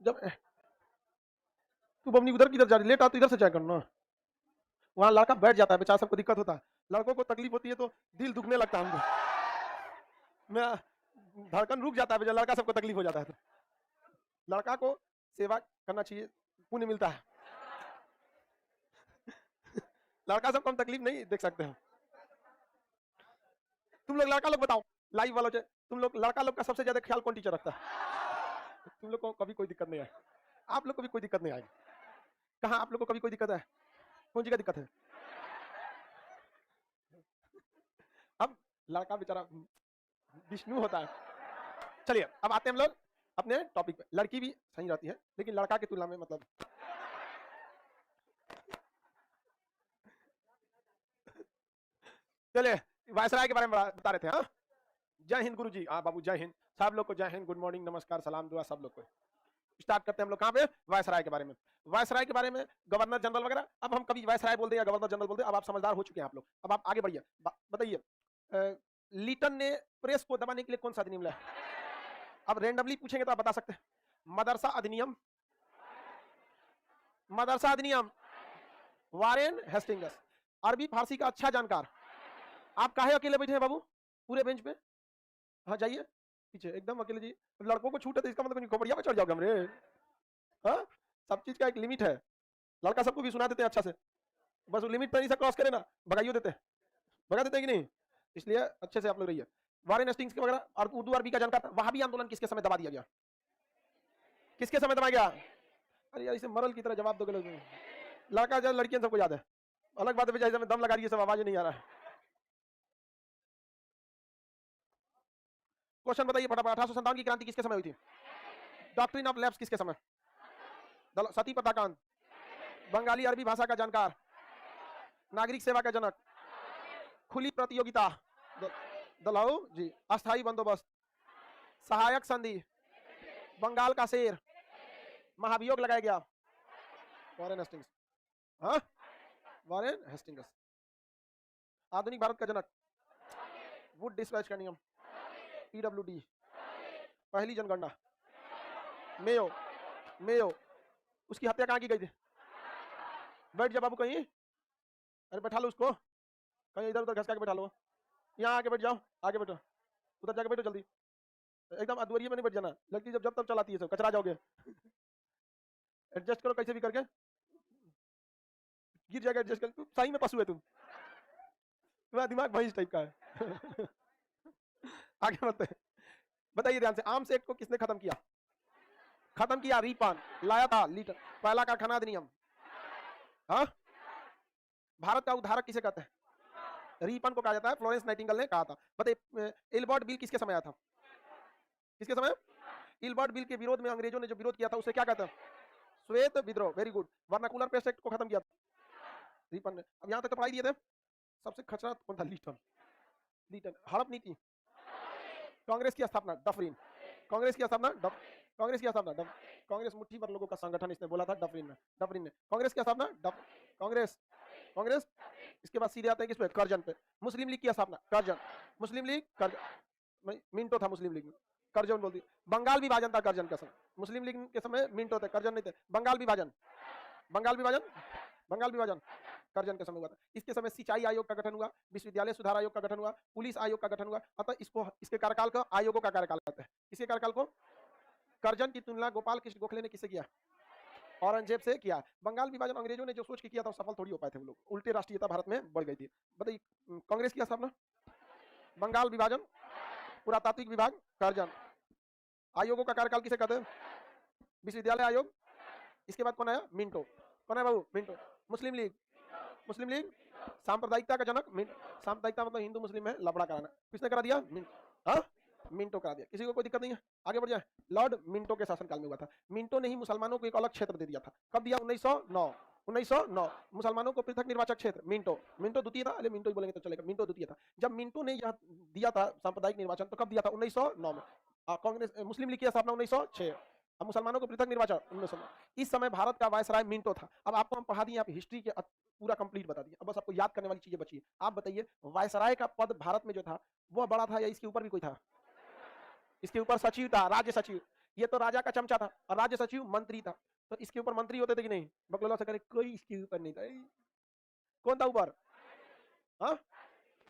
जब तू बमनी उधर किधर जा रही, लेट आ तो इधर से जाया करना। वहां लड़का बैठ जाता है, बेचारा सबको दिक्कत होता है, लड़कों को तकलीफ होती है तो दिल दुखने लगता है हमको। मैं धड़कन रुक जाता है बेचारा, लड़का सबको तकलीफ हो जाता है तो लड़का को सेवा करना चाहिए, पुण्य मिलता है। लड़का सबको हम तकलीफ नहीं देख सकते हैं। तुम लोग लड़का लोग बताओ, लाइव वालों से, तुम लोग लड़का लोग का सबसे ज्यादा ख्याल कौन टीचर रखता है? तुम लोग को कभी कोई दिक्कत नहीं है, आप लोग को भी कोई दिक्कत नहीं आएगी। कहाँ आप लोग को कभी कोई दिक्कत है? कौन सी का दिक्कत है? अब लड़का बेचारा विष्णु होता है। चलिए अब आते हैं हम लोग अपने टॉपिक पे। लड़की भी सही रहती है लेकिन लड़का की तुलना में मतलब चलिए वायसराय के बारे में बता रहे थे। हाँ, जय हिंद गुरु जी। हाँ बाबू जय हिंद, सब लोग को जय हिंद, गुड मॉर्निंग, नमस्कार, सलाम दुआ सब लोग को। स्टार्ट करते हैं हम लोग कहाँ पे? वायसराय के बारे में। वायसराय के बारे में गवर्नर जनरल वगैरह, अब हम कभी वायसराय बोलते हैं या गवर्नर जनरल बोलते हैं, अब आप समझदार हो चुके हैं आप लोग, अब आप आगे बढ़िए। बताइए लीटन ने प्रेस को दबाने के लिए कौन सा अधिनियम लाया? अब रेंडमली पूछेंगे तो आप बता सकते हैं। मदरसा अधिनियम, मदरसा अधिनियम, वारेन हेस्टिंग्स। अरबी फारसी का अच्छा जानकार। आप काहे अकेले बैठे हैं बाबू पूरे बेंच पे? हाँ जाइए पीछे एकदम अकेले जी। लड़कों को छूट है तो इसका मतलब खोपड़िया पे चढ़ जाओगे हमरे। हाँ, सब चीज का एक लिमिट है। लड़का सबको भी सुना देते हैं अच्छा से, बस वो लिमिट पर नहीं से क्रॉस करे ना भगाइयो देते हैं, भगा देते हैं कि नहीं? इसलिए अच्छे से आप लोग रहिए। वारेन हेस्टिंग्स के वगैरह और उर्दू अरबी का जानकार। वहाबी आंदोलन किसके समय दबा दिया गया? किसके समय दबा गया? अरे यार इसे मरल की तरह जवाब दोगे लोग। लड़का जब लड़कियां सबको याद है, अलग बात है दम लगा रही है सब आवाज नहीं आ रहा है। क्वेश्चन बताइए फटाफट। 1857 की क्रांति किसके समय हुई थी? डॉक्ट्रिन ऑफ लैप्स किसके समय? सती प्रताकांत। बंगाली अरबी भाषा का जानकार। नागरिक सेवा का जनक। खुली प्रतियोगिता दलाऊ जी। अस्थाई बंदोबस्त। सहायक संधि। बंगाल का शेर। महाभियोग लगाया गया। Warren Hastings. हाँ, वारेन हेस्टिंग्स। आधुनिक भारत का जनक। वुड डिस्पैच का नियम। पीडब्ल्यूडी। पहली जनगणना। Mayo, Mayo. उसकी हत्या कहाँ की गई थी? बैठ जा बाबू कहीं, अरे बैठा लो उसको कहीं, इधर उधर घसका के बैठा लो। यहाँ आके बैठ जाओ, आगे बैठो, उधर जाके बैठो जल्दी, एकदम अधूरी में नहीं बैठ जाना, लड़की जब तब चलाती है सब, कचरा जाओगे। एडजस्ट करो कैसे भी करके, गिर जाएगा एडजस्ट कर। सही में पशु है तुम, तुम्हारा दिमाग भैंस टाइप का है। आगे बढ़ते हैं। बताइए ध्यान से, आर्म्स एक्ट को किसने खत्म किया? खत्म किया रीपान, लाया था लीटर, पहला कारखाना अधिनियम। हाँ, भारत का उद्धारक किसे कहते हैं? रीपन को कहा जाता है, फ्लोरेंस नाइटिंगेल ने कहा था। बताइए इल्बर्ट बिल किसके समय आया था? किसके समय? इल्बर्ट बिल के विरोध में अंग्रेजों ने जो विरोध किया था उसे क्या कहते हैं? श्वेत विद्रोह। Very good. Vernacular paste act को खत्म किया रीपन ने। अब यहां तक तो पढ़ाई दिए थे। सबसे खतरा कौन था? लीटन। लीटन। हड़प नीति। कांग्रेस की स्थापना डफरिन। कांग्रेस की स्थापना कांग्रेस की स्थापना कांग्रेस मुट्ठी भर लोगों का संगठन, इसने बोला था डफरिन में। डफरिन ने कांग्रेस की स्थापना कांग्रेस कांग्रेस। इसके बाद सीधे आते हैं किस पे? करजन पे। मुस्लिम लीग की स्थापना करजन। मुस्लिम लीग करजन, मिंटो था मुस्लिम लीग में, करजन बोलती। बंगाल विभाजन था करजन के समय, मुस्लिम लीग के समय मिंटो थे, करजन नहीं थे। बंगाल विभाजन, बंगाल विभाजन, बंगाल विभाजन करजन के समय हुआ था। इसके समय सिंचाई आयोग का गठन हुआ, विश्वविद्यालय सुधार आयोग का गठन हुआ, पुलिस आयोग का गठन हुआ। अतः इसको, इसके कार्यकाल को आयोगों का कार्यकाल कहते हैं। इसके कार्यकाल को, करजन की तुलना गोपाल कृष्ण गोखले ने किससे किया? औरंगजेब से किया। बंगाल विभाजन अंग्रेजों ने जो सोच के किया था सफल थोड़ी हो पाए थे वो लोग, उल्टे राष्ट्रीयता भारत में बढ़ गई थी। बताइए कांग्रेस की स्थापना बंगाल विभाजन, पुरातात्विक विभाग करजन। आयोगों का कार्यकाल किसे कहते हैं? विश्वविद्यालय आयोग। इसके बाद कौन आया? मिंटो। कौन है बाबू? मिंटो। मुस्लिम लीग, मुस्लिम लीग सांप्रदायिकता का जनक। सांप्रदायिकता मतलब हिंदू मुस्लिम में लफड़ा कराना, किसने करा दिया? हाँ, मिंटो करा दिया। किसी को कोई दिक्कत नहीं है, आगे बढ़ जाए। लॉर्ड मिंटो के शासनकाल में हुआ था। मिंटो ने ही मुसलमानों को एक अलग क्षेत्र दे दिया था। कब दिया? 1909। 1909 मुसलमानों को पृथक निर्वाचक क्षेत्र। मिंटो, मिंटो द्वितीय था, अरे मिंटो ही बोलेंगे तो चलेगा, मिंटो द्वितीय था। जब मिंटो ने यह दिया था सांप्रदायिक निर्वाचन, तो कब दिया था? 1909 में। कांग्रेस मुस्लिम लीग की स्थापना 1906। अब मुसलमानों को पृथक निर्वाचन 1909। इस समय भारत का वायसराय मिंटो था। अब आपको हम पढ़ा दिए, आप हिस्ट्री के पूरा कंप्लीट बता दिए, अब बस आपको याद करने वाली चीजें बची है। आप बताइए वायसराय का पद भारत में जो था वो बड़ा था या इसके ऊपर भी कोई था? इसके ऊपर सचिव था, राज्य सचिव। ये तो राजा का चमचा था और राज्य सचिव मंत्री था, तो इसके ऊपर मंत्री होते थे कि नहीं? बकलोला से करे कोई इसके ऊपर नहीं था। कौन था ऊपर? हाँ,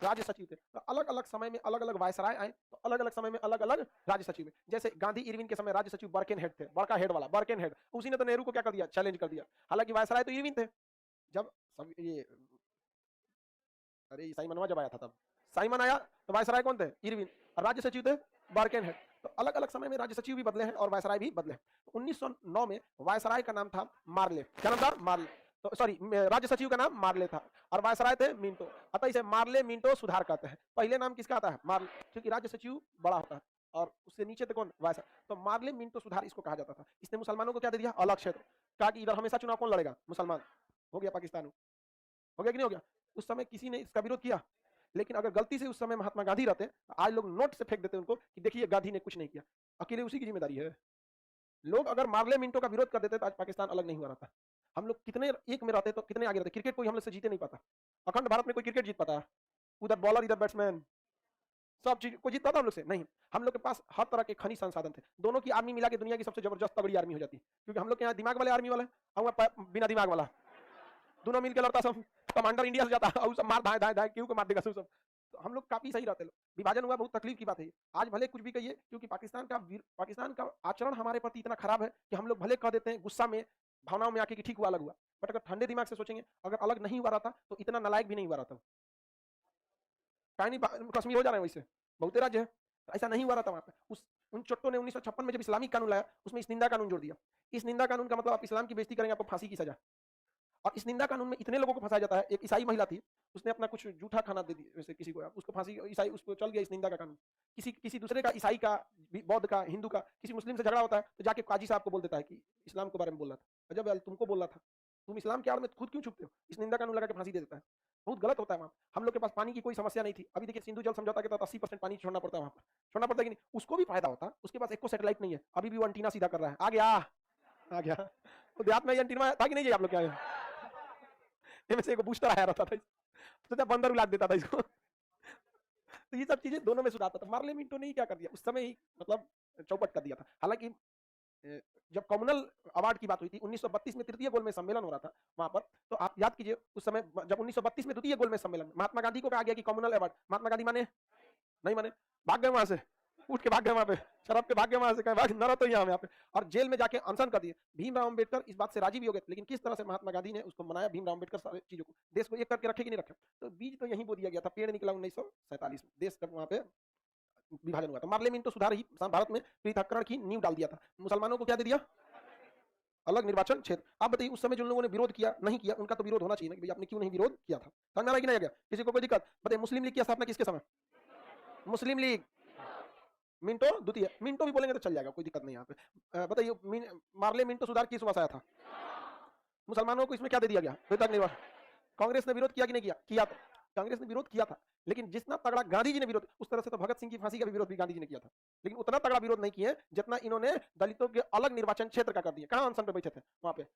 राज्य सचिव थे। तो अलग अलग समय में अलग अलग वायसराय आए, तो अलग अलग समय में अलग अलग राज्य सचिव। जैसे गांधी इरविन के समय राज्य सचिव बर्केन हेड थे, बड़का हेड वाला बर्केन हेड, उसी ने तो नेहरू को क्या कर दिया, चैलेंज कर दिया। हालांकि वायसराय तो इरविन थे। जब सब ये अरे साइमन जब आया था, तब साइमन आया तो वायसराय कौन थे? इरविन। और राज्य सचिव थे बर्केन हेड। तो अलग अलग समय में राज्य सचिव भी बदले हैं और वायसराय भी बदले हैं। 1909 में वायसराय का नाम था मार्ले। क्या नाम था? मार्ले। तो सॉरी, राज्य सचिव का नाम मार्ले था और वायसराय थे मिंटो। अतः इसे मार्ले मिंटो सुधार कहते हैं। पहले नाम किसका आता है? मार्ले, क्योंकि राज्य सचिव बड़ा होता है और उससे नीचे थे कौन? वायसराय। तो मार्ले मिंटो सुधार इसको कहा जाता था। इसने मुसलमानों को क्या दे दिया? अलग क्षेत्र। कहा कि इधर हमेशा चुनाव कौन लड़ेगा? मुसलमान। हो गया पाकिस्तान, हो गया कि नहीं हो गया? उस समय किसी ने इसका विरोध किया, लेकिन अगर गलती से उस समय महात्मा गांधी रहते, आज लोग नोट से फेंक देते उनको कि देखिए गांधी ने कुछ नहीं किया, अकेले उसी की जिम्मेदारी है। लोग अगर मार्ले मिंटो का विरोध कर देते तो आज पाकिस्तान अलग नहीं हुआ रहता। हम लोग कितने एक में रहते तो कितने आगे रहते। क्रिकेट कोई हम लोग से जीते नहीं पाता। अखंड भारत में कोई क्रिकेट जीत पाता? उधर बॉलर इधर बैट्समैन, सब चीज कोई जीत पाता हम लोग से? नहीं। हम लोग के पास हर तरह के खनिज संसाधन थे। दोनों की आर्मी मिला के दुनिया की सबसे जबरदस्त तगड़ी आर्मी हो जाती, क्योंकि हम लोग के यहाँ दिमाग वाले आर्मी वाला है और बिना दिमाग वाला, दोनों मिलकर लड़ता। सब कमांडर इंडिया से जाता और सब मार धाए धाए धाए क्यों को मार देगा सब। तो हम लोग काफी सही रहते। लोग विभाजन हुआ, बहुत तकलीफ की बात है। आज भले कुछ भी कहिए, क्योंकि पाकिस्तान का आचरण हमारे प्रति इतना खराब है कि हम लोग भले कह देते हैं गुस्सा में, भावनाओं में आके कि ठीक हुआ, अलग हुआ, बट अगर ठंडे दिमाग से सोचेंगे, अगर अलग नहीं हुआ रहता तो इतना नालायक भी नहीं हुआ रहता। कहीं नहीं कश्मीर हो जा रहे हैं वैसे बहुत राज्य है, ऐसा नहीं हुआ रहता वहां पे। उन चट्टों ने 1956 में जब इस्लामिक कानून लाया, उसमें इस निंदा कानून जोड़ दिया। इस निंदा कानून का मतलब आप इस्लाम की बेइज्जती करेंगे आपको फांसी की सजा। और इस निंदा कानून में इतने लोगों को फंसाया जाता है। एक ईसाई महिला थी, उसने अपना कुछ जूठा खाना दे दिया वैसे किसी को, उसको फांसी, ईसाई उसको चल गया इस निंदा का कानून। किसी दूसरे का, ईसाई का, बौद्ध का, हिंदू का, किसी मुस्लिम से झगड़ा होता है तो जाके काजी साहब को बोल देता है कि इस्लाम के बारे में बोल रहा था। जब तुमको बोल रहा था, तुम इस्लाम के आड़ में खुद क्यों छुपते हो? इस निंदा कानून लगा के फांसी दे देता है। बहुत गलत होता है वहाँ। हम लोग के पास पानी की कोई समस्या नहीं थी। अभी देखिए सिंधु जल समझौता के तहत 80% पानी छोड़ना पड़ता है वहाँ पर, छोड़ना पड़ता है कि नहीं? उसको भी फायदा होता है। उसके पास एक को सैटेलाइट नहीं है, अभी भी वो एंटीना सीधा कर रहा है। आ गया तो देहात में एंटीना था कि नहीं? आप लोग क्या है से बूस्टर आया रहता था, तो बंदर उलाद देता था इसको। तो ये सब चीजें दोनों में सुधारता था। मार्ले मिंटो ने क्या कर दिया, उस समय ही मतलब चौपट कर दिया था। हालांकि जब कॉमनल अवार्ड की बात हुई थी 1932 में, तृतीय गोलमेज सम्मेलन हो रहा था वहां पर, तो आप याद कीजिए उस समय जब 1932 में द्वितीय गोलमेज सम्मेलन में महात्मा गांधी को कहा गया कि कॉमनल अवार्ड, महात्मा गांधी माने नहीं माने, भाग गए वहां से, उठ के भाग गए वहां पे, शराब के भाग गए वहां से, कहीं भाग न रहा तो यहाँ पे, और जेल में जाके अनशन कर दिए। भीमराव अम्बेडकर इस बात से राजी भी हो गए, लेकिन किस तरह से महात्मा गांधी ने उसको मनाया, भीमराव अम्बेडकर सारी चीजों को, देश को एक करके रखे कि नहीं रखे। तो बीज तो यहीं बो दिया गया था, पेड़ निकला 1947 में, देश जब वहां पे विभाजन हुआ था। मार्ले मिंटो सुधार ही भारत में पृथक्करण की नींव डाल दिया था। मुसलमानों को क्या दे दिया? अलग निर्वाचन क्षेत्र। आप बताइए उस समय जिन लोगों ने विरोध किया, नहीं किया, उनका तो विरोध होना चाहिए ना कि भाई आपने क्यों नहीं विरोध किया था। समझ में आ रहा है कि नहीं आ गया? किसी को कोई दिक्कत? बताइए मुस्लिम लीग की स्थापना किसके समय? मुस्लिम लीग, मिंटो द्वितीय। मिंटो भी बोलेंगे तो चल जाएगा, कोई दिक्कत नहीं यहाँ पे। बताइए मार्ले मिंटो सुधार किस वर्ष आया था? मुसलमानों को इसमें क्या दे दिया गया? कांग्रेस ने विरोध किया कि नहीं किया? किया। तो कांग्रेस ने विरोध किया था, लेकिन जितना तगड़ा गांधी जी ने विरोध, उस तरह से तो भगत सिंह की फांसी का भी विरोध भी गांधी जी ने किया था, लेकिन उतना तगड़ा विरोध नहीं किया जितना इन्होंने दलितों के अलग निर्वाचन क्षेत्र का कर दिया। कहां अनशन पे बैठे थे? वहां पे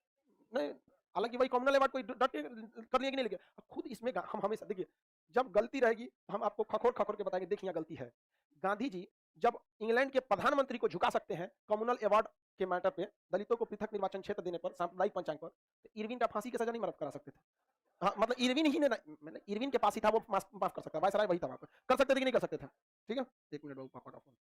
नहीं। हालांकि वही कॉमनल अवार्ड कोई डट के कर लिया कि नहीं, लेकिन खुद इसमें हम हमेशा देखिए, जब गलती रहेगी हम आपको खखोर खखोर के बताएंगे, देखिए गलती है। गांधी जी जब इंग्लैंड के प्रधानमंत्री को झुका सकते हैं कॉमनल अवार्ड के मैटर पे, दलितों को पृथक निर्वाचन क्षेत्र देने पर, सांप्रदायिक पंचांग पर, तो इरविन का फांसी की सजा नहीं माफ करा सकते थे। हाँ, मतलब इरविन ही ने, मतलब इरविन के पास ही था, वो माफ कर सकता, वायसराय वही था वहां पर, कर सकते थे कि नहीं कर सकते थे? ठीक है, एक मिनट बाबू, पापा का फोन।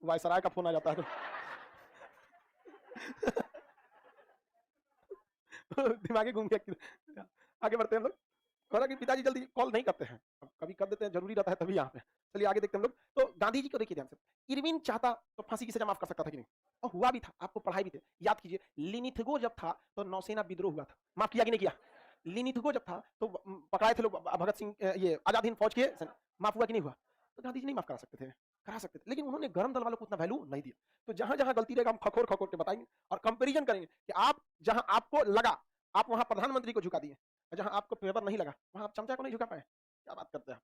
वायसराय का फोन आ जाता है तो दिमागे घूम गया। आगे बढ़ते हैं हम लोग। हालांकि पिताजी जल्दी कॉल नहीं करते हैं, कभी कर देते हैं, जरूरी रहता है तभी यहाँ पे। चलिए आगे देखते हैं हम लोग। तो गांधी जी को देखिए ध्यान से, इरविन चाहता तो फांसी की सजा माफ कर सकता था कि नहीं? और हुआ भी था, आपको पढ़ाई भी थे, याद कीजिए। लिनिथगो जब था तो नौसेना विद्रोह हुआ था, माफ किया कि नहीं किया? लिनिथगो जब था तो पकड़ाए थे लोग भगत सिंह, ये आजाद हिंद फौज के, माफ हुआ कि नहीं हुआ? तो गांधी जी नहीं माफ करा सकते थे? करा सकते थे, लेकिन उन्होंने गरम दल वालों को उतना वैल्यू नहीं दिया। तो जहां जहां गलती रहेगा हम खखोर खखोर के बताएंगे और कंपेरिजन करेंगे कि आप जहां आपको लगा आप वहां प्रधानमंत्री को झुका दिए, जहां आपको फेवर नहीं लगा वहां आप चमचा को नहीं झुका पाए। क्या बात करते हैं?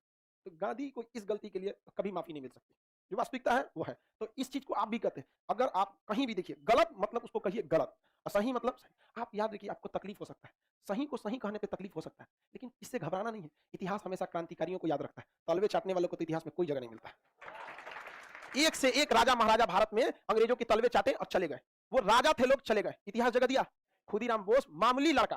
तो गांधी को इस गलती के लिए कभी माफी नहीं मिल सकती। जो वास्तविकता है वो है। तो इस चीज को आप भी कहते हैं। अगर आप कहीं भी देखिए गलत मतलब उसको कहिए गलत, और सही मतलब सही। आप याद रखिए आपको तकलीफ हो सकता है, सही को सही कहने पे तकलीफ हो सकता है, लेकिन इससे घबराना नहीं है। इतिहास हमेशा क्रांतिकारियों को याद रखता है, तलवे चाटने वालों को तो इतिहास में कोई जगह नहीं मिलता है। एक से एक राजा महाराजा भारत में अंग्रेजों के तलवे चाटे और चले गए। वो राजा थे, लोग चले गए, इतिहास जगह दिया। खुदीराम बोस मामूली लड़का,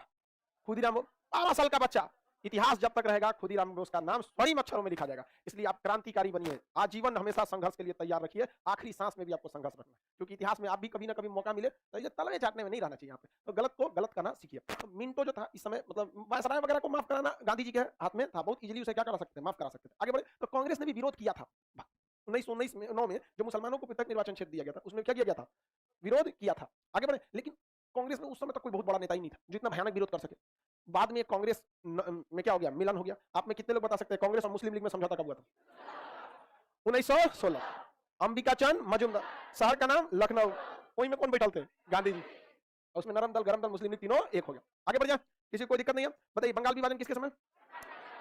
खुदीराम बोस 12 साल का बच्चा, इतिहास जब तक रहेगा खुदीराम बोस का नाम स्वर्ण अक्षरों में लिखा जाएगा। इसलिए आप क्रांतिकारी बनिए, आजीवन हमेशा संघर्ष के लिए तैयार रखिए, आखिरी सांस में भी आपको संघर्ष रखना है, क्योंकि इतिहास में आप भी कभी ना कभी मौका मिले तो ये तलवे चाटने में नहीं रहना चाहिए। यहाँ पे तो गलत को गलत करना सीखिए। तो मिंटो जो था इस समय मतलब वायसराय वगैरह को माफ कराना गांधी जी के हाथ में था, बहुत इजीली उसे क्या करा सकते थे, माफ करा सकते थे। आगे बढ़े तो कांग्रेस ने भी विरोध किया था 1919 में जो मुसलमानों को पृथक निर्वाचन क्षेत्र दिया गया था, उसमें क्या किया गया था, विरोध किया था। आगे बढ़े, लेकिन कांग्रेस में उस समय तक कोई बहुत बड़ा नेता ही नहीं था जो इतना भयानक विरोध कर सके। बाद में कांग्रेस में क्या हो गया, मिलन हो गया। आप में कितने लोग बता सकते हैं कांग्रेस और मुस्लिम लीग में समझौता कब हुआ था? 1916। अंबिका चंद मजूमदार, शहर का नाम लखनऊ, वही में कौन बैठल थे, गांधी जी। और उसमें नरम दल गरम दल मुस्लिम लीग तीनों एक हो गया। आगे बढ़ जाए, किसी को कोई दिक्कत नहीं है? बताइए बंगाल विभाजन किसके समय,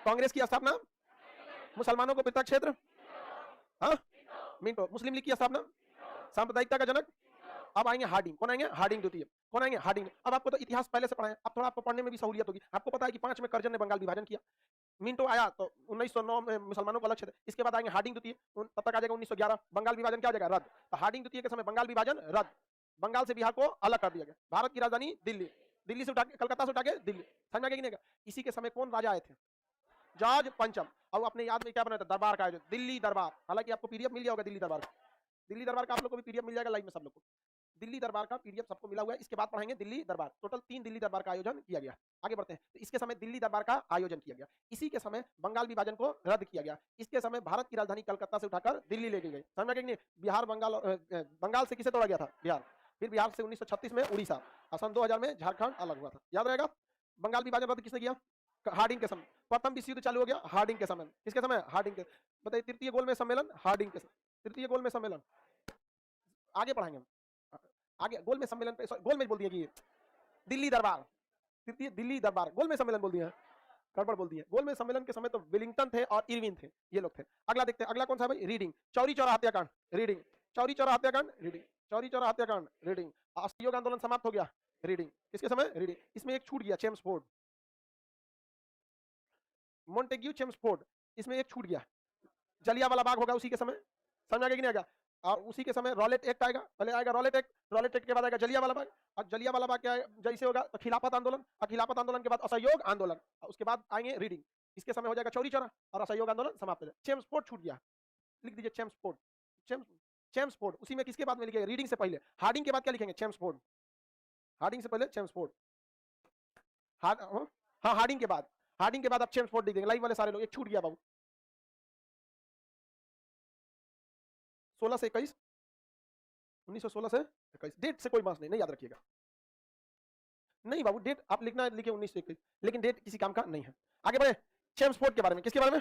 कांग्रेस की स्थापना, मुसलमानों को पृथक क्षेत्र, हाँ मिंटो। मुस्लिम लीग की स्थापना, सांप्रदायिकता का जनक। अब आएंगे हार्डिंग, कौन आएंगे, हार्डिंग द्वितीय, कौन आएंगे, हार्डिंग। अब आपको तो इतिहास पहले से पढ़ा है, अब थोड़ा आपको पढ़ने में भी सहूलियत होगी। आपको पता है कि 5 में कर्जन ने बंगाल विभाजन किया, मिंटो आया तो 1909 में मुसलमानों को अलग क्षेत्र, इसके बाद आएंगे हार्डिंग द्वितीय, तब तक आ जाएगा 1911, बंगाल विभाजन क्या हो जाएगा, रद्द। तो हार्डिंग द्वितीय के समय बंगाल विभाजन रद्द, बंगाल से बिहार को अलग कर दिया गया, भारत की राजधानी दिल्ली, दिल्ली से उठा के कलकत्ता से उठा के दिल्ली, समझ में आएगा। इसी के समय कौन राजा आए थे, जॉर्ज पंचम। और अपने याद में क्या बनाया था, दरबार का आयोजन, दिल्ली दरबार। हालांकि आपको पीडीएफ मिल जाएगा दिल्ली दरबार, दिल्ली दरबार का आप लोग को भी पीडीएफ मिल जाएगा लाइव में, सब लोग को दिल्ली दरबार का पीडीएफ सबको मिला हुआ है। इसके बाद पढ़ाएंगे दिल्ली दरबार, टोटल 3 दिल्ली दरबार का आयोजन किया गया। आगे बढ़ते हैं, तो इसके समय दिल्ली दरबार का आयोजन किया गया, इसी के समय बंगाल विभाजन को रद्द किया गया, इसके समय भारत की राजधानी कलकत्ता से उठाकर दिल्ली ले गई। समझ में नहीं, बिहार बंगाल, बंगाल से किसे तोड़ा गया था, बिहार, फिर बिहार से 1936 में उड़ीसा, और सन 2000 में झारखंड अलग हुआ था, याद रहेगा। बंगाल विभाजन रद्द किसने किया, हार्डिंग के समय। प्रथम विश्व युद्ध चालू हो गया हार्डिंग के समय, किसके समय, हार्डिंग के। बताइए तृतीय गोलमेज सम्मेलन, हार्डिंग के समय, तृतीय गोलमेज सम्मेलन। आगे पढ़ाएंगे, आगे गोलमेज सम्मेलन पे, गोलमेज बोल दिया कि दिल्ली दरबार, तृतीय दिल्ली दरबार, गोलमेज सम्मेलन बोल दिया, गड़बड़ बोल दिया। गोलमेज सम्मेलन के समय तो वेलिंगटन थे और इरविन थे, ये लोग थे। अगला देखते हैं, अगला कौन सा है भाई, रीडिंग, चौरी चौरा हत्याकांड, रीडिंग, चौरी चौरा हत्याकांड, रीडिंग, चौरी चौरा हत्याकांड, रीडिंग। असहयोग आंदोलन समाप्त हो गया, रीडिंग, किसके समय, रीडिंग। इसमें एक छूट गया, चेम्सफोर्ड, मोंटेग्यू चेम्सफोर्ड, इसमें एक छूट गया, जलियांवाला बाग होगा उसी के समय, समझ आ गया कि नहीं आएगा। और उसी के समय रॉलेट एक्ट आएगा, पहले आएगा रॉलेट एक्ट, रॉलेट एक्ट के बाद आएगा जलियांवाला बाग, और जलियांवाला बाग क्या है, जैसे होगा तो खिलाफत आंदोलन, और खिलाफत आंदोलन के बाद असहयोग आंदोलन, और उसके बाद आएंगे रीडिंग, इसके समय हो जाएगा चौरी चौरा और असहयोग आंदोलन समाप्त हो जाएगा। चेम्सफोर्ड छूट गया, लिख दीजिए चेम्सफोर्ड, चेम्सफोर्ड। उसी में किसके बाद में लिखेंगे, रीडिंग से पहले, हार्डिंग के बाद क्या लिखेंगे, चेम्सफोर्ड, हार्डिंग से पहले चेम्सफोर्ड, हाँ हार्डिंग के बाद, हार्डिंग के बाद आप चेम्सफोर्ड लिख देंगे। लाइव वाले सारे लोग, एक छूट गया बाबू, 16 से 21, 1916 से 21, डेट से कोई बात नहीं, नहीं याद रखिएगा। नहीं बाबू डेट आप लिखना है, लिखिए 19 से 21, लेकिन डेट किसी काम का नहीं है। आगे बढ़े, चेम्सफोर्ड के बारे में, किसके बारे में,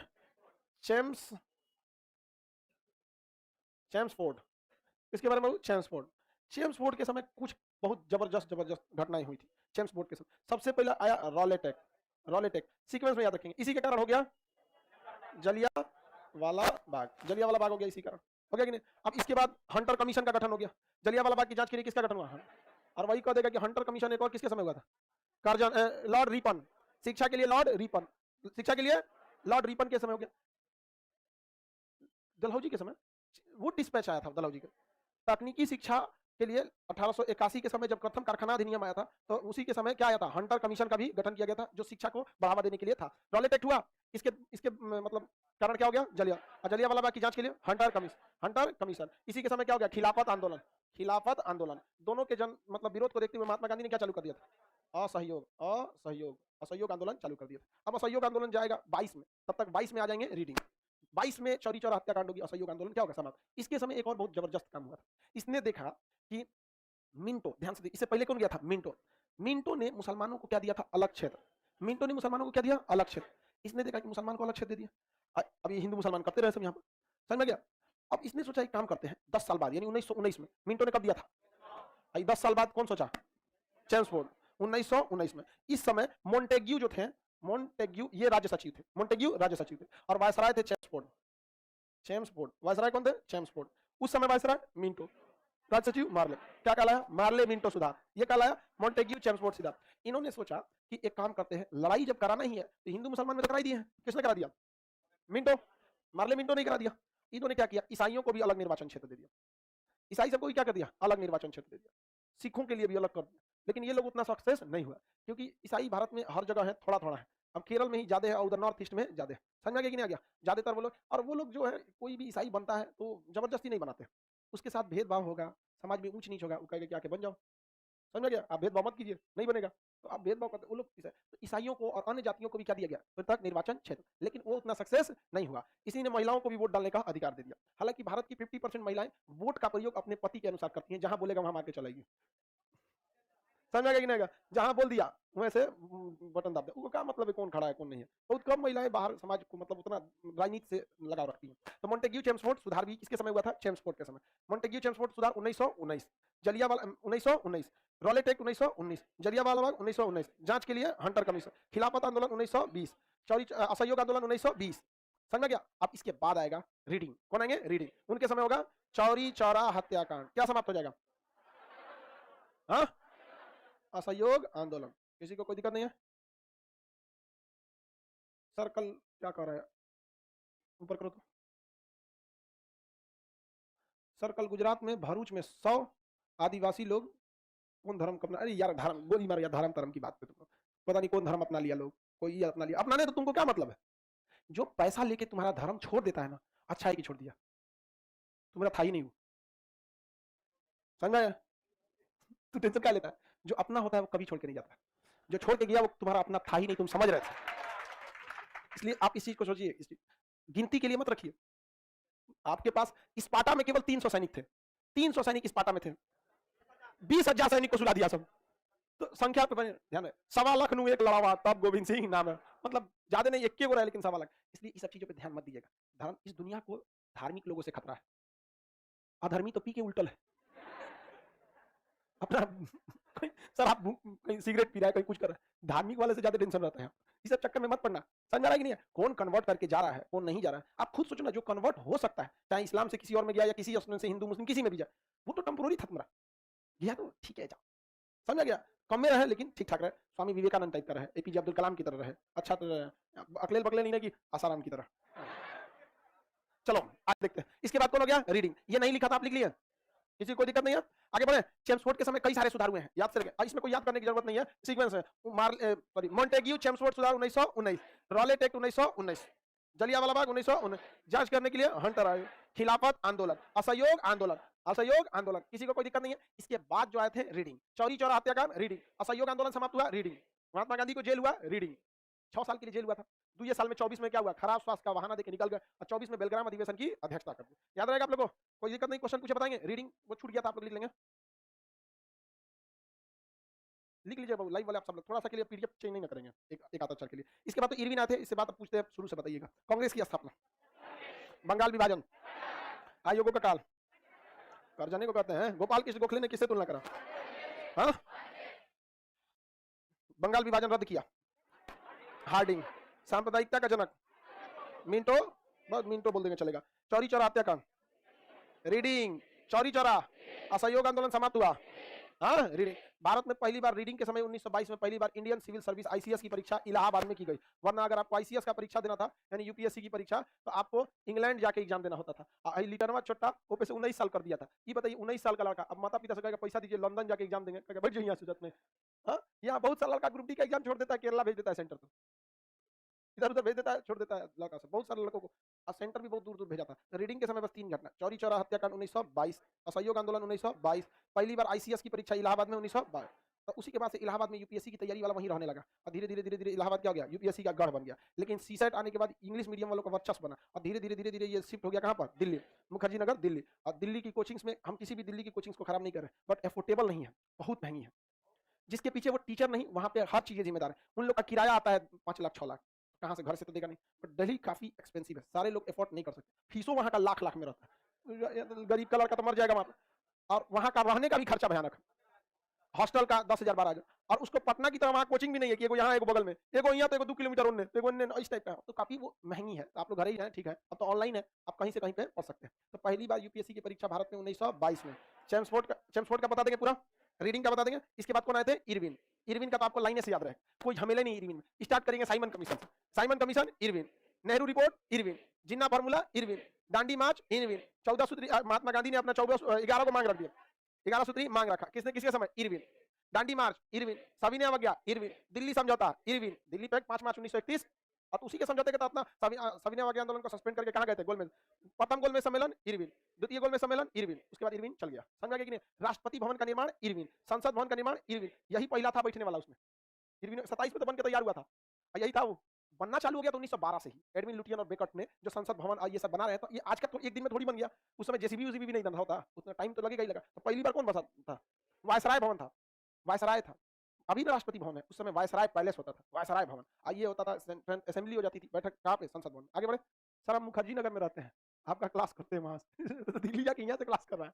चेम्सफोर्ड, किसके बारे में, चेम्सफोर्ड। चेम्सफोर्ड के समय कुछ बहुत जबरदस्त घटनाएं हुई थी चेम्सफोर्ड के समय। सबसे पहले आया Rowlatt act, Rowlatt act sequence में याद रखेंगे, इसी के कारण हो गया जलियांवाला बाग, जलियांवाला बाग हो गया इसी कारण, हो गया कि नहीं। अब इसके बाद हंटर कमीशन का गठन हो गया, जलियांवाला बाग की जांच के लिए किसका गठन हुआ, और वही कह देगा कि हंटर कमीशन एक और किसके समय हुआ था, कर्जन लॉर्ड रिपन, शिक्षा के लिए लॉर्ड रिपन, शिक्षा के लिए लॉर्ड रिपन के समय हो गया। डलहौजी के समय वो डिस्पैच आया था डलहौजी का, तकनीकी शिक्षा के लिए 1881 के समय जब प्रथम कारखाना अधिनियम आया था, तो उसी के समय क्या आया था, हंटर कमीशन का भी गठन किया गया था, जो शिक्षा को बढ़ावा देने के लिए था। रॉलेट एक्ट हुआ, इसके इसके मतलब कारण क्या हो गया, जलियांवाला बाग की जांच के लिए हंटर कमीशन। इसी के समय क्या हो गया, खिलाफत आंदोलन, खिलाफत आंदोलन। दोनों के जन मतलब विरोध को देखते हुए महात्मा गांधी ने क्या चालू कर दिया था, असहयोग आंदोलन चालू कर दिया था। अब असहयोग आंदोलन जाएगा 22 में, तब तक 22 में आ जाएंगे रीडिंग, 22 में चौरी चौरा हत्याकांड होगी, असहयोग आंदोलन क्या होगा, समाप्त। इसके समय एक और बहुत जबरदस्त काम हुआ था, इसने देखा कि मिंटो, ध्यान से देखिए, इससे पहले कौन गया था, मिंटो ने मुसलमानों को क्या दिया था, अलग क्षेत्र। मिंटो ने मुसलमानों को क्या दिया, अलग क्षेत्र। इसने देखा कि मुसलमान को अलग क्षेत्र दे दिया, अब ये हिंदू मुसलमान करते रहे सब यहाँ पर, समझ में गया। अब इसने सोचा एक काम करते हैं, 10 साल बाद यानी 1919 में, मिंटो ने कब दिया था, 10 साल बाद कौन सोचा, चेम्सफोर्ड 1919 में। इस समय मोंटेग्यू जो थे, मोंटेग्यू ये राज्य सचिव थे, मोंटेग्यू राज्य सचिव थे, और वायसराय थे चेम्सफोर्ड। चेम्सफोर्ड। वायसराय कौन थे? चेम्सफोर्ड। उस समय वायसराय मिंटो। राज्य सचिव मार्ले। क्या कहलाया? मार्ले मिंटो सुधार। ये कहलाया मॉन्टेग्यू चेम्सफोर्ड सुधार। इन्होंने सोचा कि एक काम करते हैं, लड़ाई जब कराना ही है तो हिंदू मुसलमान में तो करा ही दिए हैं। किसने करा दिया? मिंटो। मार्ले मिंटो ने करा दिया। इन्होंने क्या किया? ईसाइयों को भी अलग निर्वाचन क्षेत्र दे दिया। ईसाई सबको क्या कर दिया? अलग निर्वाचन क्षेत्र दे दिया। सिखों के लिए भी अलग कर दिया। लेकिन ये लोग उतना सक्सेस नहीं हुआ, क्योंकि ईसाई भारत में हर जगह है, थोड़ा थोड़ा है। अब केरल में ही ज्यादा है और उधर नॉर्थ ईस्ट में ज्यादा है। समझ में आ गया कि नहीं आ गया? ज्यादातर वो लोग, और वो लोग जो है, कोई भी ईसाई बनता है तो जबरदस्ती नहीं बनाते, उसके साथ भेदभाव होगा, समाज में ऊंच नीच होगा, वो कहेगा कि आके बन जाओ। समझ में आ गया? आप भेदभाव मत कीजिए, नहीं बनेगा। तो आप भेदभाव करते वो लोग। तो ईसाइयों को और अन्य जातियों को भी क्या दिया गया? पृथक निर्वाचन क्षेत्र, लेकिन वो उतना सक्सेस नहीं हुआ। इसी ने महिलाओं को भी वोट डालने का अधिकार दे दिया। हालांकि भारत की 50% महिलाएं वोट का प्रयोग अपने पति के अनुसार करती हैं, जहां बोलेगा वहां मार के चलाएगी। समझ आएगा कि नहीं आएगा? जहां बोल दिया वैसे बटन दाब दिया। क्या मतलब है कौन खड़ा है कौन नहीं है? बहुत कम महिलाएं बाहर समाज को मतलब उतना राजनीति से लगाव रखती हैं। तो मॉन्टेग्यू चेम्सफोर्ड सुधार भी किसके समय हुआ था? चेम्सफोर्ड के समय। मॉन्टेग्यू चेम्सफोर्ड सुधार 1919, जलियांवाला 1919, रॉलेट एक्ट 1919, जलियांवाला बाग 1919, जांच के लिए हंटर कमीशन, खिलाफत आंदोलन 1920, चौरी असहयोग आंदोलन 1920। समझ में गया? अब इसके बाद आएगा रीडिंग। कौन आएंगे? रीडिंग। उनके समय होगा चौरी चौरा हत्याकांड। क्या समाप्त हो जाएगा? हाँ, असहयोग आंदोलन। किसी को कोई दिक्कत नहीं है? सर्कल क्या कर रहा है? ऊपर करो तो। सर्कल गुजरात में भरूच में 100 आदिवासी लोग कौन धर्म अपना, अरे यार धर्म गोली मार, यार धर्म धर्म की बात पे तुमको पता नहीं कौन धर्म अपना लिया लोग, कोई ये अपना लिया। अपनाने तो तुमको क्या मतलब है? जो पैसा लेके तुम्हारा धर्म छोड़ देता है ना, अच्छा है कि छोड़ दिया, तुम्हारा था ही नहीं वो। समझ आया? तू टेंशन क्या लेता है? जो अपना होता है वो कभी छोड़ के नहीं जाता, जो छोड़ के गया वो तुम्हारा अपना था ही नहीं, तुम समझ रहे थे। इसलिए आप इस चीज को सोचिए, इस गिनती के लिए मत रखिए। आपके पास स्पार्टा में केवल 300 सैनिक थे, 300 सैनिक स्पार्टा में थे, 20,000 सैनिक को सुला दिया सब। तो संख्या पे ध्यान है। 1.25 लाख एक लड़ावा तब गोविंद सिंह नाम है, मतलब ज्यादा नहीं, एक रहा है लेकिन 1.25 लाख। इसलिए इस सब चीजों पे ध्यान मत दीजिएगा। धर्म, इस दुनिया को धार्मिक लोगों से खतरा है, अधर्मी तो पी के उल्टल है अपना। सर आप कहीं सिगरेट पी रहा है, कहीं कुछ कर रहा है, धार्मिक वाले से ज्यादा टेंशन रहता है। इस सब चक्कर में मत पड़ना। समझ रहा है कि नहीं है? कौन कन्वर्ट करके जा रहा है, कौन नहीं जा रहा है, आप खुद सोचो ना। जो कन्वर्ट हो सकता है, चाहे इस्लाम से किसी और में गया या किसी से हिंदू मुस्लिम किसी में भी जाए, वो तो टेम्पोररी था तुम्हारा, गया तो ठीक है, जाओ। समझ गया? कम में रहे लेकिन ठीक ठाक रहे, स्वामी विवेकानंद टाइप का रहे, एपीजे अब्दुल कलाम की तरह रहे, अच्छा तो अकलेल बकलेल नहीं रहे कि आसाराम की तरह। चलो आज देखते हैं। इसके बाद कौन हो गया? रीडिंग। ये नहीं लिखा था, आप लिख लिए? किसी को दिक्कत नहीं है? आगे बढ़े। चेम्सफोर्ड के समय कई सारे सुधार हुए हैं, याद से रखें, इसमें कोई याद करने की जरूरत नहीं है, सीक्वेंस है। मॉन्टेग्यू चेम्सफोर्ड सुधार 1919, रॉलेट एक्ट 1919, जलियांवाला बाग 1919, जांच करने के लिए हंटर आयोग, खिलाफत आंदोलन, असहयोग आंदोलन, असहयोग आंदोलन। किसी को कोई दिक्कत नहीं है? इसके बाद जो आए थे रीडिंग, चौरी चौरा हत्याकांड, रीडिंग, असहयोग आंदोलन समाप्त हुआ, रीडिंग, महात्मा गांधी को जेल हुआ, रीडिंग, 6 साल के लिए जेल हुआ था। 2 साल में 24 में क्या हुआ? खराब स्वास्थ्य का बहाना देके निकल गए और 24 में बेलग्राम अधिवेशन की अध्यक्षता कर दी। याद रहेगा आप लोगों को? कोई दिक्कत नहीं, क्वेश्चन पूछे बताएंगे। रीडिंग वो छूट गया था, आप लोग लिख लेंगे, लिख लीजिए बाबू, लाइव वाले आप सब लोग। थोड़ा सा के लिए पीडीएफ चेंज नहीं करेंगे, एक आधा चल के लिए। इसके बाद तो इरविन आए थे, इससे बात पूछते हैं, शुरू से बताइएगा। कांग्रेस की स्थापना, बंगाल विभाजन, आयोगों का काल, करजने को कहते हैं, गोपाल कृष्ण गोखले ने किससे तुलना करा? हाँ, बंगाल विभाजन रद्द किया, हार्डिंग, सांप्रदायिकता का जनक, मिंटो, बस मिंटो बोल देंगे चलेगा। चौरी चौरा हत्याकांड, रीडिंग, चौरी चौरा, असहयोग आंदोलन समाप्त हुआ। हाँ, रीडिंग। भारत में पहली बार रीडिंग के समय 1922 में पहली बार इंडियन सिविल सर्विस आईसीएस की परीक्षा इलाहाबाद में की गई। वरना अगर आपको आईसीएस का परीक्षा देना था, यानी यूपीएससी की परीक्षा, तो आपको इंग्लैंड जाके एग्जाम देना होता था। लिटरवा छोटा वो पे से 19 साल कर दिया था। ये बताइए 19 साल का लड़का, अब माता पिता से कहेगा पैसा दीजिए लंदन जाके एग्जाम देंगे, बैठ जाइए यहाँ सूरत में। हाँ, यहाँ बहुत सारा लड़का ग्रुप डी का एग्जाम छोड़ देता है, केरला भेज देता है सेंटर, तो इधर उधर भेज देता है, छोड़ देता है लड़का से। बहुत सारे लड़कों को सेंटर भी बहुत दूर दूर भेजा था। रीडिंग के समय बस 3 घटना, चौरी चौरा हत्याकांड 1922, असहयोग आंदोलन 1922, पहली बार आईसीएस की परीक्षा इलाहाबाद में 1922। तो उसी के बाद से इलाहाबाद में यूपीएससी की तैयारी वाला वहीं रहने लगा और धीरे धीरे धीरे धीरे इलाहाबाद क्या हो गया? यूपीएससी का गढ़ बन गया। लेकिन सीसेट आने के बाद इंग्लिश मीडियम वालों का वर्चस्व बना और धीरे धीरे धीरे धीरे ये शिफ्ट हो गया कहाँ पर? दिल्ली, मुखर्जी नगर दिल्ली। और दिल्ली की कोचिंग्स में, हम किसी भी दिल्ली की कोचिंग्स को खराब नहीं कर रहे, बट एफोर्डेबल नहीं है, बहुत महंगी है। जिसके पीछे वो टीचर नहीं, वहां पे हर चीजें जिम्मेदार है। उन लोग का किराया आता है 5 लाख 6 लाख, कहाँ से? घर से तो देगा नहीं। बट दिल्ली काफी एक्सपेंसिव है, सारे लोग एफोर्ड नहीं कर सकते। फीसों वहां का लाख लाख में रहता है, गरीब का लड़का तो मर जाएगा वहां पर। और वहां का रहने का भी खर्चा भयानक है। हॉस्टल का 10,000 12,000, और उसको पटना की तरह वहाँ कोचिंग भी नहीं है कि एगो यहाँ एगो बगल में, एगो यहाँ तो एगो 2 किलोमीटर उनने, तो एगो उनने, इस टाइप का, तो काफी वो महंगी है। तो आप लोग घर ही जाएं, ठीक है, अब तो ऑनलाइन है, आप कहीं से कहीं पे पढ़ सकते हैं। तो पहली बार यूपीएससी की परीक्षा भारत में 1922 में। चेम्सफोर्ड का बता देंगे पूरा, रीडिंग का बता देंगे। इसके बाद कौन आए थे? इरविन। इरविन का तो आपको लाइने से याद रहे, कोई झमेले नहीं इरविन में। स्टार्ट करेंगे साइमन कमीशन से। Simon Commission Irwin, Nehru report Irwin, Jinnah formula Irwin, Dandi march Irwin, 14 सूत्री महात्मा गांधी ने अपना 11 को मांग रख दिया, 11 सूत्री मांग रखा, किसने किसके समय? इरविन। दांडी मार्च इरविन, सविनय अवज्ञा इरविन, दिल्ली समझौता इरविन, दिल्ली पैक्ट 5 मार्च 1931, और उसी के समझौते के तहत ना सविनय अवज्ञा आंदोलन को सस्पेंड करके कहां गए थे? गोलमेज। प्रथम गोलमेज सम्मेलन इरविन, द्वितीय गोलमेज सम्मेलन इरविन, उसके बाद इरविन चल गया। समझ गए कि नहीं? राष्ट्रपति भवन का निर्माण इरविन, संसद भवन का निर्माण इरविन, यही पहला था बैठने वाला उसमें। इरविन 27 में तो बन के तैयार हुआ था, यही था वो। बनना चालू हो गया तो 1912 से ही, एडविन लुटियन और बेकट ने जो संसद भवन ये सब बना रहे हैं, तो ये आज का तो एक दिन में थोड़ी बन गया, उस समय जेसीबी भी नहीं बना होता, उतना टाइम तो लगेगा ही लगा। तो पहली बार कौन बसा था? वायसराय भवन था, वायसराय था। अभी भी राष्ट्रपति भवन है, उस समय वायसराय पैलेस होता था, वायसराय भवन। ये होता था, असेंबली हो जाती थी, बैठक कहाँ पे? संसद भवन। आगे बढ़े सर, हम मुखर्जी नगर में रहते हैं, आपका क्लास करते हैं वहां से दिल्ली जाके यहाँ से क्लास कर रहा है।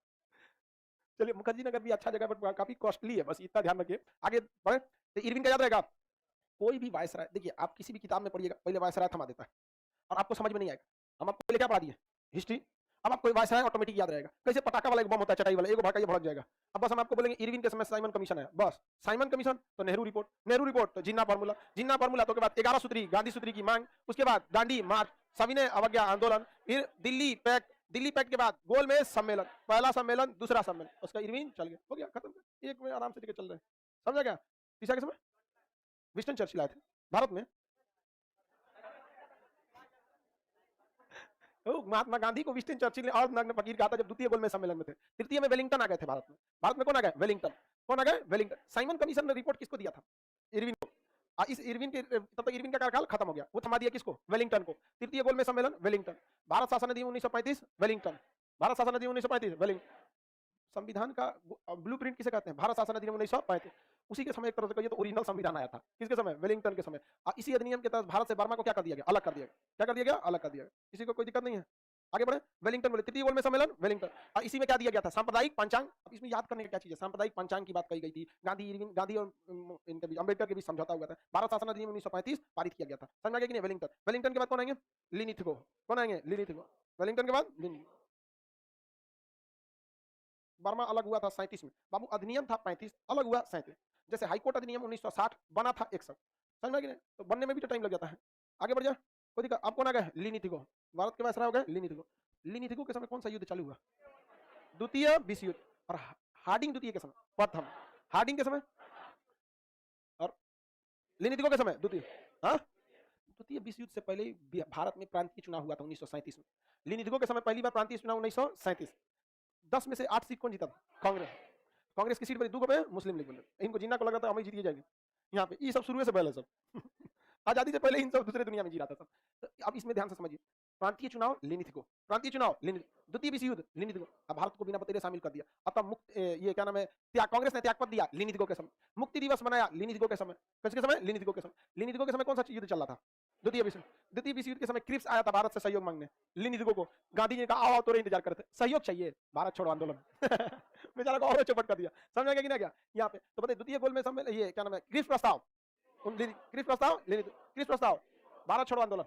चलिए, मुखर्जी नगर भी अच्छा जगह पर, काफी कॉस्टली है, बस इतना ध्यान रखिए। आगे बढ़े, तो इरविन का याद रहेगा। कोई भी वायसराय, देखिए आप किसी भी किताब में पढ़िएगा, पहले वायसराय थमा देता है और आपको समझ में नहीं आएगा। हम आपको पहले क्या पढ़ा दिए? हिस्ट्री। अब आपको वायसराय ऑटोमेटिक याद रहेगा। कैसे पटाखा वाला एक बम होता है, चटाई वाला, एगो भड़का ये भड़क जाएगा। अब बस हम आपको बोलेंगे इरविन के समय साइमन कमीशन है, बस साइमन कमीशन तो नेहरू रिपोर्ट, नेहरू रिपोर्ट तो जिन्ना फार्मूला, जिन्ना फार्मूला तो के बाद 11 सूत्री, गांधी सूत्री की मांग, उसके बाद दांडी मार्च, सविनय अवज्ञा आंदोलन, फिर दिल्ली पैक्ट, दिल्ली पैक्ट के बाद गोलमेज सम्मेलन, पहला सम्मेलन, दूसरा सम्मेलन, उसका इरविन चल गया, हो गया खत्म। एक में आराम से लेके चल रहे हैं, समझा क्या? तीसरा के समय विंस्टन चर्चिल आए थे भारत में। महात्मा गांधी को विंस्टन चर्चिल ने और नग्न फकीर कहा था जब द्वितीय गोलमेज सम्मेलन में थे। तृतीय में वेलिंगटन आ गए थे भारत में। भारत में कौन आ गए? वेलिंगटन। कौन आ गए? वेलिंगटन। साइमन कमीशन ने रिपोर्ट किसको दिया था? इरविन को। इस इरविन के तब तक इरविन का कार्यकाल खत्म हो गया, वो थमा दिया किसको? वेलिंगटन को। तृतीय गोलमेज सम्मेलन वेलिंगटन। भारत शासन अधिनियम 1935 वेलिंगटन। भारत शासन अधिनियम 1935 वेलिंगटन। संविधान का ब्लूप्रिंट किसे कहते हैं? भारत शासन अधिनियम 1935। उसी के समय एक तरह से कहिए तो ओरिजिनल संविधान आया था, किसके समय? वेलिंगटन के समय। इसी अधिनियम के तहत भारत से बर्मा को क्या कर दिया गया? अलग कर दिया गया। क्या कर दिया गया? अलग कर दिया गया। किसी को कोई दिक्कत नहीं है? आगे बढ़े, वेलिंगटन बोले तृतीय गोलमेज सम्मेलन वेलिंगटन। इसी में क्या दिया गया था? सांप्रदायिक पंचांग। अब इसमें याद करने की क्या चीज है? सांप्रदायिक पंचांग की बात कही गई थी। गांधी इरविन, गांधी और इनके बीच, अंबेडकर के बीच समझौता हुआ था। भारत शासन अधिनियम 1935 पारित किया गया था। समझ गया कि नहीं? वेलिंगटन। वेलिंगटन के बाद कौन आएंगे? लिनिथगो। कौन आएंगे? लिनिथगो। वेलिंगटन के बाद लिनिथगो। बर्मा अलग हुआ था 37 में, बाबू अधिनियम था 35, अलग हुआ 37। जैसे हाईकोर्ट अधिनियम 1960 बना था 61। समझ में कि नहीं? तो बनने में भी तो टाइम लग जाता है। आगे बढ़ जा, कोई दिक्कत? आप कौन आ गए? लिनिथगो। भारत के वायसराय हो गए लिनिथगो। लिनिथगो के समय कौन सा युद्ध चालू हुआ? द्वितीय विश्व युद्ध। और हार्डिंग द्वितीय के समय प्रथम, हार्डिंग के समय, और लिनिथगो के समय द्वितीय। हाँ, द्वितीय विश्व युद्ध से पहले भारत में प्रांतीय चुनाव हुआ था 1937 में। लिनिथगो के समय पहली बार प्रांतीय चुनाव 1937। 10 में से 8 सीट कौन जीता था? कांग्रेस। कांग्रेस की सीट बनी 2 पे मुस्लिम लीग बोले, इनको जिन्ना को लगा था हम ही जीत जाएंगे यहाँ पे। ये सब शुरू से पहले सब आजादी से पहले इन सब दूसरे दुनिया में जी रहा था सब। तो अब इसमें ध्यान से समझिए, प्रांतीय चुनाव लिनिथगो, प्रांतीय चुनाव लिनिथगो, द्वितीय विश्व युद्ध लिनिथगो। अब भारत को बिना बतेरे शामिल कर दिया। अब मुक्त ये क्या नाम है, त्याग, कांग्रेस ने त्यागपत्र दिया लिनिथगो के समय। मुक्ति दिवस मनाया लिनिथगो के समय। किसके समय? लिनिथगो के समय। लिनिथगो के समय कौन सा युद्ध चल रहा था? द्वितीय विश्व युद्ध के समय क्रिप्स आया था भारत से सहयोग मांगने लिनिथगो को। गांधी जी ने कहा आओ, तो इंतजार करते, सहयोग चाहिए, भारत छोड़ो आंदोलन बेचारा को और चौपट कर दिया। समझ गया कि ना? क्या यहाँ पे तो बताइए, द्वितीय गोल में सम्मेलन, ये क्या नाम है, क्रिप्स प्रस्ताव, क्रिप्स प्रस्ताव, क्रिप्स प्रस्ताव, भारत छोड़ो आंदोलन,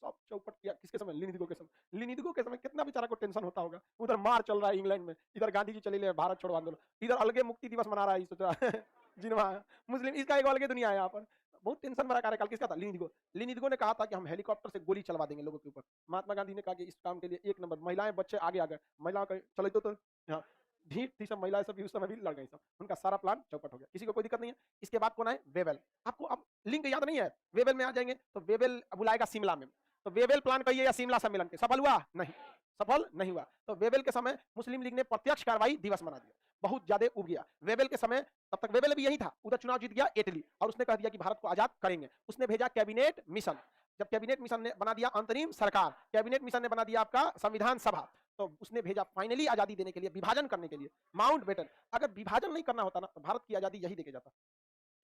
सब चौपट किया। किसके समय? लिनिथगो के समय। लिनिथगो के समय कितना बेचारा को टेंशन होता होगा। उधर मार चल रहा है इंग्लैंड में, इधर गांधी जी चले ले भारत छोड़ो आंदोलन, इधर अलगे मुक्ति दिवस मना रहा है, सोच रहा है जिनवा मुस्लिम, इसका एक अलगे दुनिया है यहाँ पर। बहुत टेंशन भरा कार्यकाल किसका था? लिनिथगो। लिनिथगो ने कहा था कि हम हेलीकॉप्टर से गोली चलवा देंगे लोगों के ऊपर। महात्मा गांधी ने कहा कि इस काम के लिए एक नंबर, महिलाएं बच्चे आगे आ गए, महिलाओं का चले तो हाँ ढीठ थी सब महिलाएं, सब उस समय भी लड़ गई सब, उनका सारा प्लान चौपट हो गया, किसी को कोई दिक्कत नहीं है। इसके बाद कौन आए? वेवेल। आपको अब लिंक याद नहीं है? वेवेल में आ जाएंगे तो वेवेल बुलाएगा शिमला में, तो वेवेल प्लान कहिए या शिमला सम्मेलन के, सफल हुआ? नहीं, सफल नहीं हुआ। तो वेवेल के समय मुस्लिम लीग ने प्रत्यक्ष कार्रवाई दिवस मना दिया, बहुत ज्यादा उब गया वेवेल के समय। तब तक वेवेल भी यही था, उधर चुनाव जीत गया इटली, और उसने कह दिया कि भारत को आजाद करेंगे। उसने भेजा कैबिनेट मिशन। जब कैबिनेट मिशन ने बना दिया अंतरिम सरकार, कैबिनेट मिशन ने बना दिया आपका संविधान सभा, तो उसने भेजा फाइनली आजादी देने के लिए, विभाजन करने के लिए माउंट बेटन। अगर विभाजन नहीं करना होता ना तो भारत की आजादी यही देके जाता।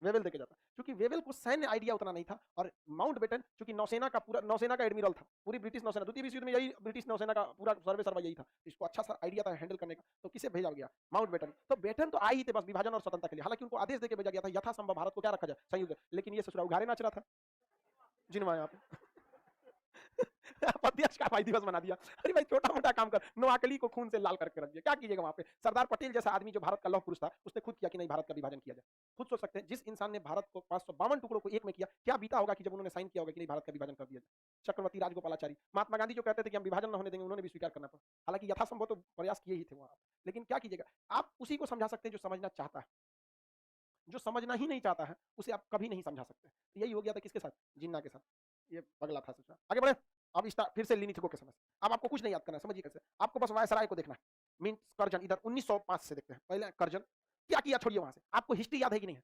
वेवेल देके जाता, क्योंकि वेवेल को सैन्य आइडिया उतना नहीं था, और माउंटबेटन क्योंकि नौसेना का पूरा नौसेना का एडमिरल था, पूरी ब्रिटिश नौसेना, द्वितीय विश्व युद्ध में यही ब्रिटिश नौसेना का पूरा सर्वे सर्वा यही था, इसको अच्छा सा आइडिया था हैंडल करने का, तो किसे भेजा गया? माउंटबेटन। तो बेटन तो आए ही थे बस विभाजन और स्वतंत्रता के लिए, हालांकि उनको आदेश देके भेजा गया था यथासंभव भारत को क्या रखा जाए, संयुक्त, लेकिन ये ससुरा उघारे नाच रहा था जिनवा यहाँ पे अध्यक्ष का भाई दिवस बना दिया। अरे भाई छोटा मोटा काम कर, नोआकली को खून से लाल करके रख दिया, क्या कीजिएगा वहां पे? सरदार पटेल जैसा आदमी जो भारत का लौह पुरुष था, उसने खुद किया कि नहीं भारत का विभाजन किया जाए। खुद सोच सकते हैं जिस इंसान ने भारत को 552 टुकड़ों को एक में किया, क्या बीता होगा कि जब उन्होंने साइन किया होगा कि नहीं भारत का विभाजन कर दिया जाए। चक्रवर्ती राजगोपालाचारी, महात्मा गांधी जो कहते थे कि हम विभाजन न होने देंगे, उन्होंने भी स्वीकार करना पड़ा, हालांकि यथासंभव तो प्रयास किए ही थे वहां, लेकिन क्या कीजिएगा, आप उसी को समझा सकते हैं जो समझना चाहता है, जो समझना ही नहीं चाहता है उसे आप कभी नहीं समझा सकते। यही हो गया था किसके साथ? जिन्ना के साथ। ये पगला था सोचा। आगे बढ़े, अब फिर से लिनी थी के समय। अब आपको कुछ नहीं याद करना, समझिए कैसे, आपको बस वायसराय को देखना है, मीन कर्जन, इधर 1905 से देखते हैं, पहले कर्जन क्या किया, छोड़िए वहां से, आपको हिस्ट्री याद है कि नहीं है,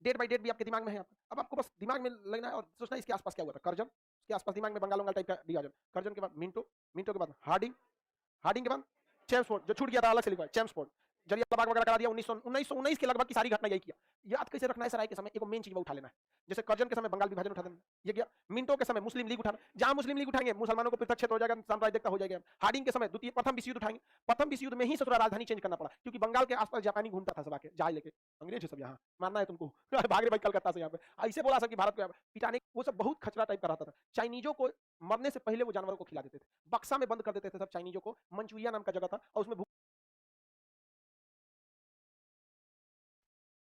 डेट बाई डेट भी आपके दिमाग में है आपका। अब आपको बस दिमाग में लगना है और सोचना है इसके आसपास क्या हुआ था। कर्जन, उसके आसपास दिमाग में बंगाल वंगाल टाइप का विभाजन, कर्जन के बाद मिंटो, मिंटो के बाद हार्डिंग, हार्डिंग के बाद चेम्सफोर्ड, जो छूट गया था अलग से लिखा है चेम्सफोर्ड, जलियांवाला बाग वगैरह करा दिया। 1919 के लगभग की सारी घटना यही किया। याद कैसे रखना है सराय के समय, एक मेन चीज वो उठा लेना है, जैसे कर्जन के समय बंगाल विभाजन उठा देना, ये गया। मिंटो के समय मुस्लिम लीग उठाना, जहां मुस्लिम लीग उठाएंगे मुसलमानों को पृथक क्षेत्र हो जाएगा, साम्राज्यता हो जाएगा। हार्डिंग के समय द्वितीय प्रथम विश्व युद्ध उठाएंगे, प्रथम विश्व युद्ध में ही ससुरा राजधानी चेंज करना पड़ा, क्योंकि बंगाल के आसपास जापानी घूमता था सब आके जहाज लेके, अंग्रेज है सब यहाँ, मारना है तुमको भाग रहे भाई कलकत्ता से यहाँ पे, ऐसे बोला सर कि भारत को पिटाने, वो सब बहुत खचरा टाइप का रहता था। चाइनीजों को मरने से पहले वो जानवरों को खिला देते थे, बक्सा में बंद कर देते थे सब चाइनीजों को, मंचूरिया नाम का जगह था और उसमें